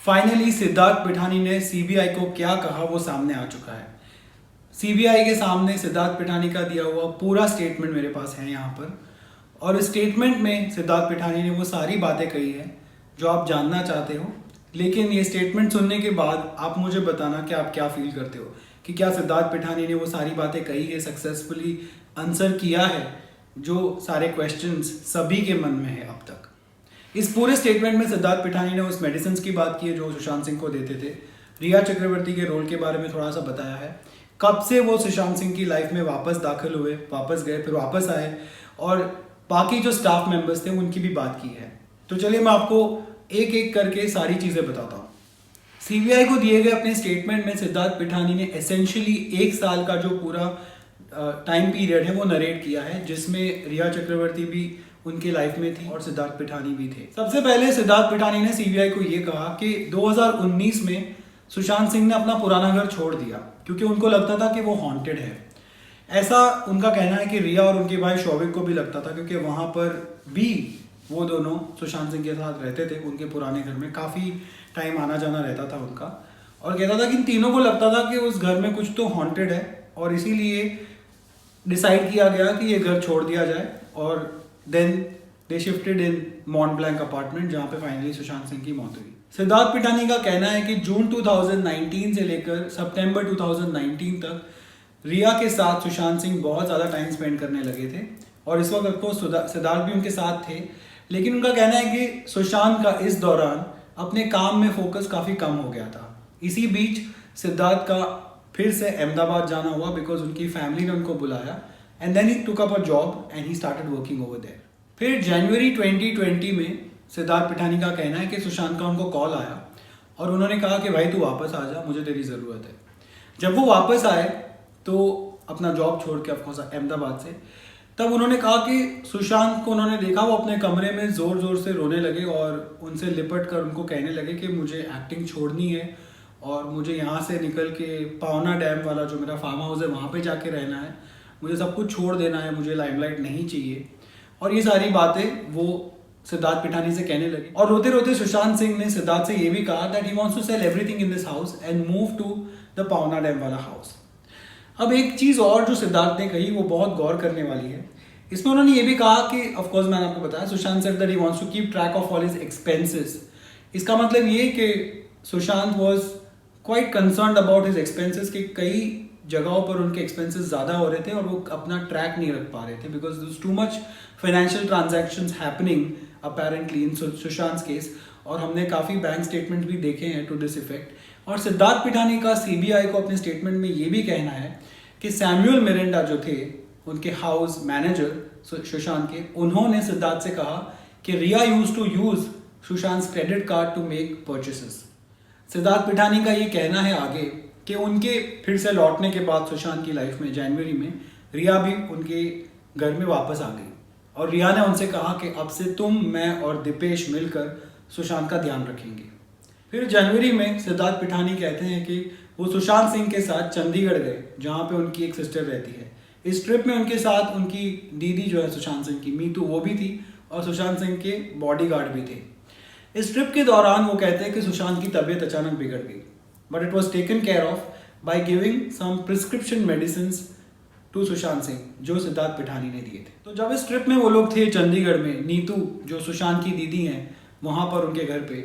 Finally Siddharth Pithani ने CBI को क्या कहा वो सामने आ चुका है। सीबीआई के सामने सिद्धार्थ पिठानी का दिया हुआ पूरा स्टेटमेंट मेरे पास है यहाँ पर, और इस स्टेटमेंट में सिद्धार्थ पिठानी ने वो सारी बातें कही हैं जो आप जानना चाहते हो। लेकिन ये स्टेटमेंट सुनने के बाद आप मुझे बताना कि आप क्या फील करते हो कि क्या सिद्धार्थ पिठानी ने वो सारी बातें कही है, सक्सेसफुली आंसर किया है जो सारे क्वेश्चंस सभी के मन में है अब तक। इस पूरे स्टेटमेंट में सिद्धार्थ पिठानी ने उस मेडिसिन की बात की है जो सुशांत सिंह को देते थे, रिया चक्रवर्ती के रोल के बारे में थोड़ा सा बताया है, कब से वो सुशांत सिंह की लाइफ में वापस दाखिल हुए, वापस गए, फिर वापस आए, और बाकी जो स्टाफ मेंबर्स थे उनकी भी बात की है। तो चलिए मैं आपको एक एक करके सारी चीज़ें बताता हूँ। सीबीआई को दिए गए अपने स्टेटमेंट में सिद्धार्थ पिठानी ने एसेंशियली 1 साल का जो पूरा टाइम पीरियड है वो नरेट किया है, जिसमें रिया चक्रवर्ती भी उनकी लाइफ में थी और सिद्धार्थ पिठानी भी थे। सबसे पहले सिद्धार्थ पिठानी ने सीबीआई को ये कहा कि 2019 में सुशांत सिंह ने अपना पुराना घर छोड़ दिया क्योंकि उनको लगता था कि वो हॉन्टेड है। ऐसा उनका कहना है कि रिया और उनके भाई शौविक को भी लगता था, क्योंकि वहाँ पर भी वो दोनों सुशांत सिंह के साथ रहते थे। उनके पुराने घर में काफ़ी टाइम आना जाना रहता था उनका, और कहता था कि इन तीनों को लगता था कि उस घर में कुछ तो हॉन्टेड है, और इसीलिए डिसाइड किया गया कि ये घर छोड़ दिया जाए। और then they shifted in Mont Blanc apartment, जहाँ पे फाइनली सुशांत सिंह की मौत हुई। सिद्धार्थ पिठानी का कहना है कि जून 2019 से लेकर सितंबर 2019 तक रिया के साथ सुशांत सिंह बहुत ज़्यादा टाइम स्पेंड करने लगे थे, और इस वक्त को सिद्धार्थ भी उनके साथ थे। लेकिन उनका कहना है कि सुशांत का इस दौरान अपने काम में फोकस काफ़ी कम हो गया था। इसी बीच सिद्धार्थ का फिर से अहमदाबाद जाना हुआ बिकॉज उनकी फैमिली ने उनको बुलाया, and then he took up a job and he started working over there. फिर जनवरी 2020 में सिद्धार्थ पिठानी का कहना है कि सुशांत का उनको कॉल आया और उन्होंने कहा कि भाई तू वापस आ जा, मुझे तेरी ज़रूरत है। जब वो वापस आए तो अपना जॉब छोड़ के ऑफकोर्स अहमदाबाद से, तब उन्होंने कहा कि सुशांत को उन्होंने देखा वो अपने कमरे में ज़ोर ज़ोर से रोने लगे और उनसे लिपट कर उनको कहने लगे कि मुझे एक्टिंग छोड़नी है और मुझे यहाँ से निकल के पावना डैम वाला जो मेरा फार्म हाउस है वहाँ पे जाके रहना है, मुझे सब कुछ छोड़ देना है, मुझे लाइमलाइट नहीं चाहिए। और ये सारी बातें वो सिद्धार्थ पिठानी से कहने लगे। और रोते रोते सुशांत सिंह ने सिद्धार्थ से ये भी कहा that he wants to sell everything in this house and move to the Pavna dam वाला हाउस। अब एक चीज़ और जो सिद्धार्थ ने कही वो बहुत गौर करने वाली है। इसमें उन्होंने ये भी कहा कि ऑफकोर्स मैंने आपको बताया Sushant said that he wants to keep track of all his expenses. इसका मतलब ये कि Sushant was quite concerned about his expenses कि कई जगहों पर उनके एक्सपेंसेस ज़्यादा हो रहे थे और वो अपना ट्रैक नहीं रख पा रहे थे because there too much financial transactions happening apparently in Sushant case. और हमने काफ़ी बैंक स्टेटमेंट भी देखे हैं टू दिस इफेक्ट। और सिद्धार्थ पिठानी का सीबीआई को अपने स्टेटमेंट में ये भी कहना है कि सैमुअल मिरांडा जो थे उनके हाउस मैनेजर सुशांत के, उन्होंने सिद्धार्थ से कहा कि Rhea use to use Sushant credit card to make purchases. Siddharth Pithani का ये कहना है आगे कि उनके फिर से लौटने के बाद सुशांत की लाइफ में जनवरी में रिया भी उनके घर में वापस आ गई, और रिया ने उनसे कहा कि अब से तुम, मैं और दीपेश मिलकर सुशांत का ध्यान रखेंगे। फिर जनवरी में सिद्धार्थ पिठानी कहते हैं कि वो सुशांत सिंह के साथ चंडीगढ़ गए जहाँ पे उनकी एक सिस्टर रहती है। इस ट्रिप में उनके साथ उनकी दीदी जो है सुशांत सिंह की, मीतू, वो भी थी, और सुशांत सिंह के बॉडीगार्ड भी थे। इस ट्रिप के दौरान वो कहते हैं कि सुशांत की तबीयत अचानक बिगड़ गई, but it was taken care of by giving some prescription medicine to Sushant Singh जो सिद्धार्थ पिठानी ने दिए थे। तो जब इस ट्रिप में वो लोग थे चंडीगढ़ में, नीतू जो सुशांत की दीदी हैं वहाँ पर उनके घर पे,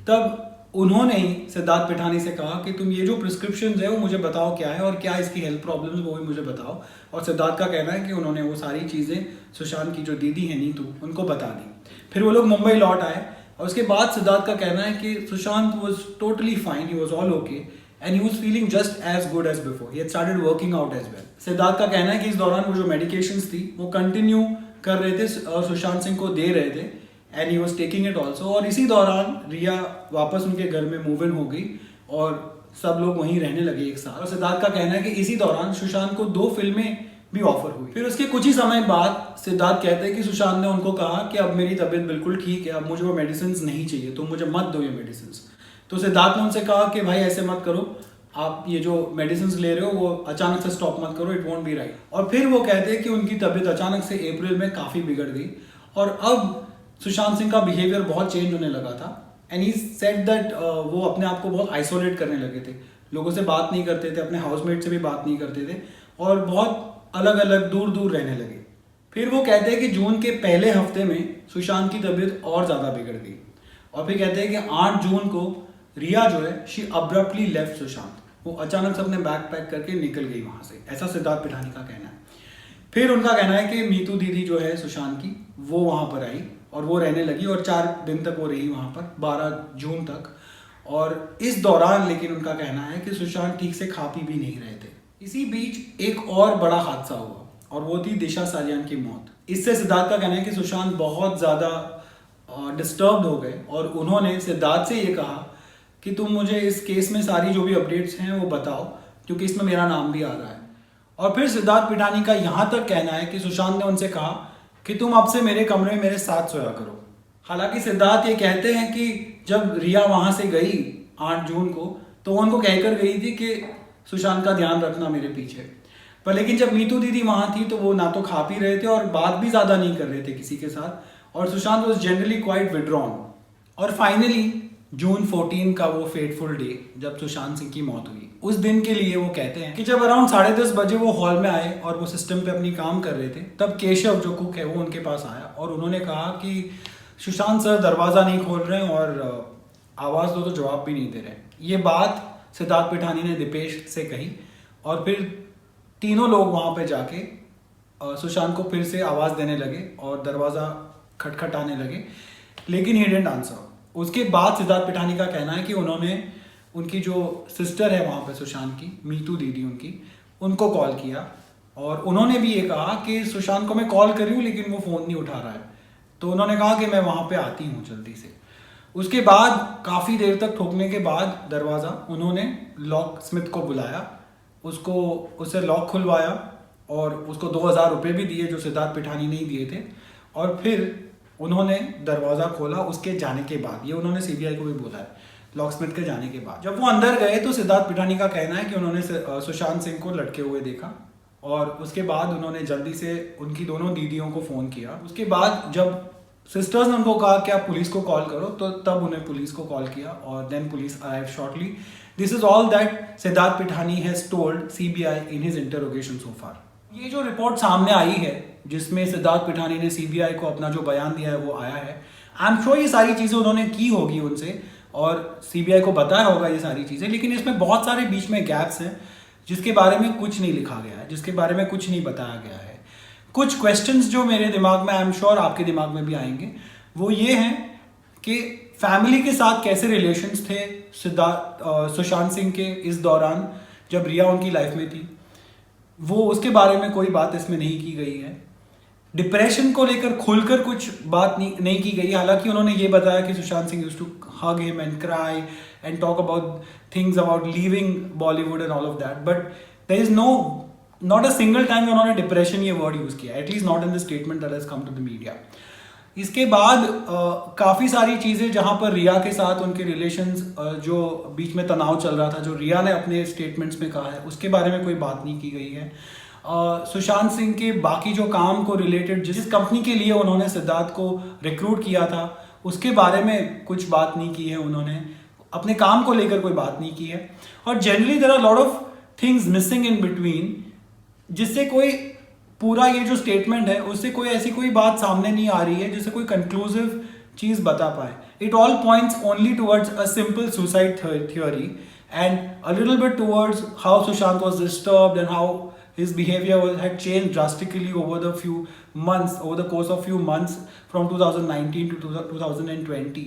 तब उन्होंने ही सिद्धार्थ पिठानी से कहा कि तुम ये जो प्रिस्क्रिप्शन है वो मुझे बताओ क्या है और क्या इसकी हेल्थ प्रॉब्लम्स वो भी मुझे बताओ। और सिद्धार्थ का कहना है कि उन्होंने वो सारी चीज़ें सुशांत की जो दीदी है नीतू उनको बता दी। फिर वो लोग मुंबई लौट आए और उसके बाद सिद्धार्थ का कहना है कि Sushant was totally fine, he was all okay and he was feeling just as good as before, he had started working out as well. Siddharth का कहना है कि इस दौरान वो जो मेडिकेशंस थी वो कंटिन्यू कर रहे थे और सुशांत सिंह को दे रहे थे, and he was taking it also. और इसी दौरान रिया वापस उनके घर में मूव इन हो गई और सब लोग वहीं रहने लगे एक साथ। और सिद्धार्थ का कहना है कि इसी दौरान सुशांत को 2 फिल्में भी ऑफर हुई। फिर उसके कुछ ही समय बाद सिद्धार्थ कहते हैं कि सुशांत ने उनको कहा कि अब मेरी तबीयत बिल्कुल ठीक है, अब मुझे वो मेडिसिन नहीं चाहिए, तो मुझे मत दो ये मेडिसिन। तो सिद्धार्थ ने उनसे कहा कि भाई ऐसे मत करो, आप ये जो मेडिसिन ले रहे हो वो अचानक से स्टॉप मत करो, इट वोंट बी राइट। और फिर वो कहते हैं कि उनकी तबीयत अचानक से अप्रैल में काफ़ी बिगड़ गई और अब सुशांत सिंह का बिहेवियर बहुत चेंज होने लगा था। एंड ही सेड दैट वो अपने आप को बहुत आइसोलेट करने लगे थे, लोगों से बात नहीं करते थे, अपने हाउसमेट से भी बात नहीं करते थे और बहुत अलग अलग दूर दूर रहने लगे। फिर वो कहते हैं कि जून के पहले हफ्ते में सुशांत की तबीयत और ज़्यादा बिगड़ गई और फिर कहते हैं कि 8 जून को रिया जो है शी अब्रप्टली लेफ्ट सुशांत, वो अचानक से अपने बैग पैक करके निकल गई वहाँ से, ऐसा सिद्धार्थ पिठानी का कहना है। फिर उनका कहना है कि मीतू दीदी जो है सुशांत की वो वहाँ पर आई और वो रहने लगी और 4 दिन तक वो रही वहाँ पर, 12 जून तक। और इस दौरान लेकिन उनका कहना है कि सुशांत ठीक से खा पी भी नहीं रहे थे। इसी बीच एक और बड़ा हादसा हुआ और वो थी दिशा सालियान की मौत। इससे सिद्धार्थ का कहना है कि सुशांत बहुत ज़्यादा डिस्टर्ब्ड हो गए और उन्होंने सिद्धार्थ से ये कहा कि तुम मुझे इस केस में सारी जो भी अपडेट्स हैं वो बताओ, क्योंकि इसमें मेरा नाम भी आ रहा है। और फिर सिद्धार्थ पिठानी का यहाँ तक कहना है कि सुशांत ने उनसे कहा कि तुम अब से मेरे कमरे में मेरे साथ सोया करो। हालांकि सिद्धार्थ ये कहते हैं कि जब रिया वहाँ से गई 8 जून को तो वो उनको कहकर गई थी कि सुशांत का ध्यान रखना मेरे पीछे, पर लेकिन जब मीतू दीदी वहाँ थी तो वो ना तो खा पी रहे थे और बात भी ज़्यादा नहीं कर रहे थे किसी के साथ, और Sushant was generally quite withdrawn. और फाइनली जून 14 का वो फेटफुल डे जब सुशांत सिंह की मौत हुई, उस दिन के लिए वो कहते हैं कि जब अराउंड 10:30 बजे वो हॉल में आए और वो सिस्टम पे अपनी काम कर रहे थे, तब केशव जो कुक है वो उनके पास आया और उन्होंने कहा कि सुशांत सर दरवाज़ा नहीं खोल रहे हैं और आवाज़ दो तो जवाब भी नहीं दे रहे। ये बात सिद्धार्थ पिठानी ने दीपेश से कही और फिर तीनों लोग वहाँ पे जाके सुशांत को फिर से आवाज़ देने लगे और दरवाज़ा खटखटाने लगे, लेकिन ही डिडंट आंसर। उसके बाद सिद्धार्थ पिठानी का कहना है कि उन्होंने उनकी जो सिस्टर है वहाँ पे सुशांत की, मीतू दीदी उनकी, उनको कॉल किया और उन्होंने भी ये कहा कि सुशांत को मैं कॉल करी हूँ लेकिन वो फ़ोन नहीं उठा रहा है, तो उन्होंने कहा कि मैं वहाँ पे आती हूँ जल्दी से। उसके बाद काफ़ी देर तक ठोकने के बाद दरवाज़ा उन्होंने लॉक स्मिथ को बुलाया, उससे लॉक खुलवाया और उसको 2000 रुपये भी दिए जो सिद्धार्थ पिठानी नहीं दिए थे, और फिर उन्होंने दरवाज़ा खोला उसके जाने के बाद। ये उन्होंने सीबीआई को भी बोला है, लॉक स्मिथ के जाने के बाद। जब वो अंदर गए तो सिद्धार्थ पिठानी का कहना है कि उन्होंने सुशांत सिंह को लटके हुए देखा और उसके बाद उन्होंने जल्दी से उनकी दोनों दीदियों को फ़ोन किया। उसके बाद जब सिस्टर्स ने उनको कहा कि आप पुलिस को कॉल करो, तो तब उन्हें पुलिस को कॉल किया और then police arrive shortly. This is all that Siddharth Pithani has told CBI in his interrogation so far. ये जो रिपोर्ट सामने आई है जिसमें सिद्धार्थ पिठानी ने सीबीआई को अपना जो बयान दिया है वो आया है, आई एम श्योर ये सारी चीज़ें उन्होंने की होगी उनसे और सीबीआई को बताया होगा ये सारी चीज़ें, लेकिन इसमें बहुत सारे बीच में गैप्स हैं जिसके बारे में कुछ नहीं लिखा गया है, जिसके बारे में कुछ नहीं बताया गया है। कुछ क्वेश्चंस जो मेरे दिमाग में, आई एम श्योर आपके दिमाग में भी आएंगे, वो ये हैं कि फैमिली के साथ कैसे रिलेशंस थे सुशांत सिंह के इस दौरान जब रिया उनकी लाइफ में थी, वो उसके बारे में कोई बात इसमें नहीं की गई है। डिप्रेशन को लेकर खुलकर कुछ बात नहीं की गई, हालांकि उन्होंने ये बताया कि Sushant Singh used to hug him and cry and talk about things about leaving Bollywood and all of that, but there is not a single time उन्होंने डिप्रेशन ये वर्ड यूज किया, at least not in the statement that has come to the media. इसके बाद काफ़ी सारी चीज़ें जहाँ पर रिया के साथ उनके रिलेशंस जो बीच में तनाव चल रहा था, जो रिया ने अपने स्टेटमेंट्स में कहा है, उसके बारे में कोई बात नहीं की गई है। सुशांत सिंह के बाकी जो काम को रिलेटेड, जिस कंपनी के लिए उन्होंने सिद्धार्थ को रिक्रूट किया था, उसके बारे में कुछ बात नहीं की है उन्होंने, अपने काम को लेकर कोई बात नहीं की है। और generally there are lot of things missing in between, जिससे कोई पूरा ये जो स्टेटमेंट है उससे कोई ऐसी कोई बात सामने नहीं आ रही है जिससे कोई कंक्लूसिव चीज बता पाए। It all points only towards a simple suicide theory and a little bit towards how Sushant was disturbed and how his behavior had changed drastically over the course of few months from 2019 to 2020।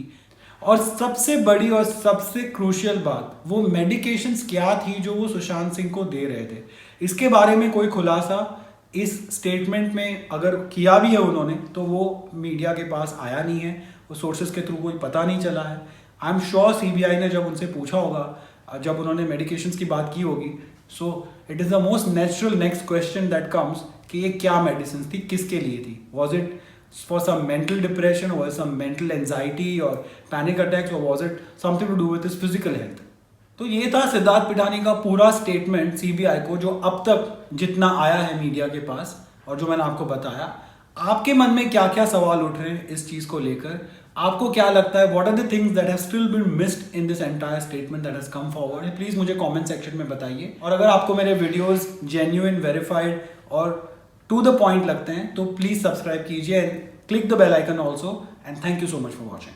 और सबसे बड़ी और सबसे crucial बात, वो medications क्या थी जो वो सुशांत सिंह को दे रहे थे, इसके बारे में कोई खुलासा इस स्टेटमेंट में अगर किया भी है उन्होंने तो वो मीडिया के पास आया नहीं है, वो सोर्सेज के थ्रू कोई पता नहीं चला है। आई एम श्योर सीबीआई ने जब उनसे पूछा होगा, जब उन्होंने मेडिकेशंस की बात की होगी, so it is the most natural next question that comes कि ये क्या मेडिसिन थी, किसके लिए थी, was it for some mental depression, was some mental anxiety और पैनिक अटैक्स, और was it something to do with his physical health. तो ये था सिद्धार्थ पिठानी का पूरा स्टेटमेंट सीबीआई को, जो अब तक जितना आया है मीडिया के पास और जो मैंने आपको बताया। आपके मन में क्या क्या सवाल उठ रहे हैं इस चीज़ को लेकर, आपको क्या लगता है, what are the things that have still been missed in this entire statement that has come forward, please मुझे कमेंट सेक्शन में बताइए। और अगर आपको मेरे वीडियोस जेन्युइन, वेरीफाइड और टू द पॉइंट लगते हैं तो प्लीज सब्सक्राइब कीजिए and click the bell icon also, and thank you so much for watching.